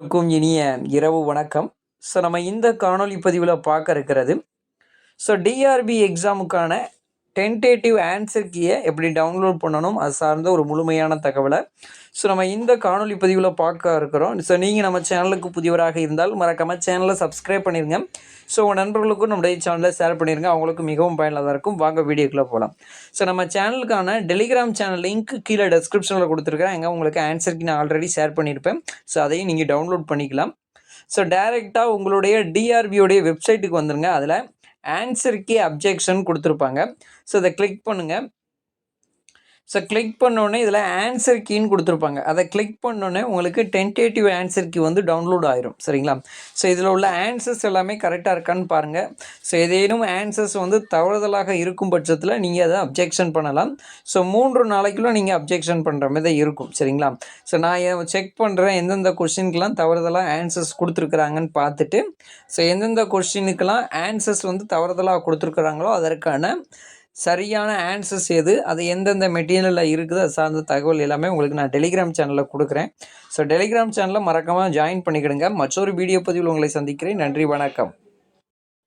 க்கும் இனிய இரவு வணக்கம். நம்ம இந்த காணொளி பதிவில் பார்க்க இருக்கிறது டிஆர்பி எக்ஸாமுக்கான டென்டேட்டிவ் ஆன்சர் கீயை எப்படி டவுன்லோட் பண்ணணும் அது சார்ந்த ஒரு முழுமையான தகவலை நம்ம இந்த காணொளி பதிவில் பார்க்க இருக்கிறோம். நீங்கள் நம்ம சேனலுக்கு புதியவராக இருந்தால் மறக்காமல் சேனலை சப்ஸ்கிரைப் பண்ணிடுங்க. உங்கள் நண்பர்களுக்கும் நம்முடைய சேனலை ஷேர் பண்ணிடுங்க, அவங்களுக்கு மிகவும் பயனுள்ளதாக இருக்கும். வாங்க வீடியோக்குள்ளே போகலாம். நம்ம சேனலுக்கான டெலிகிராம் சேனல் லிங்க் கீழே டெஸ்கிரிப்ஷனில் கொடுத்துருக்கேன். எங்கே உங்களுக்கு ஆன்சர் கீ நான் ஆல்ரெடி ஷேர் பண்ணியிருப்பேன். அதையும் நீங்கள் டவுன்லோட் பண்ணிக்கலாம். டைரெக்டாக உங்களுடைய டிஆர்பியோடைய வெப்சைட்டுக்கு வந்துடுங்க. அதில் ஆன்சர் கீ அப்ஜெக்ஷன் கொடுத்துருப்பாங்க. அதை கிளிக் பண்ணுங்கள். கிளிக் பண்ணோடனே இதில் ஆன்சர் கீன்னு கொடுத்துருப்பாங்க. அதை கிளிக் பண்ணோடனே உங்களுக்கு டென்டேட்டிவ் ஆன்சர் கீ வந்து டவுன்லோட் ஆயிரும். சரிங்களா? இதில் உள்ள ஆன்சர்ஸ் எல்லாமே கரெக்டாக இருக்கான்னு பாருங்கள். ஏதேனும் ஆன்சர்ஸ் வந்து தவறுதலாக இருக்கும் பட்சத்தில் நீங்கள் அதை அப்ஜெக்ஷன் பண்ணலாம். 3 நாளைக்குள்ளே நீங்கள் அப்ஜெக்ஷன் பண்ணுற மாதிரி தான் இருக்கும். சரிங்களா? நான் செக் பண்ணுறேன் எந்தெந்த கொஸ்டினுக்கெலாம் தவறுதலாக ஆன்சர்ஸ் கொடுத்துருக்குறாங்கன்னு பார்த்துட்டு எந்தெந்த கொஸ்டினுக்கெலாம் ஆன்சர்ஸ் வந்து தவறுதலாக கொடுத்துருக்குறாங்களோ அதற்கான சரியான ஆன்சர்ஸ் எது, அது எந்தெந்த மெட்டீரியலில் இருக்குது, அது சார்ந்த தகவல் எல்லாமே உங்களுக்கு நான் டெலிகிராம் சேனலில் கொடுக்குறேன். டெலிகிராம் சேனலில் மறக்காமல் ஜாயின் பண்ணிக்கிடுங்க. மற்றொரு வீடியோ பதிவில் உங்களை சந்திக்கிறேன். நன்றி, வணக்கம்.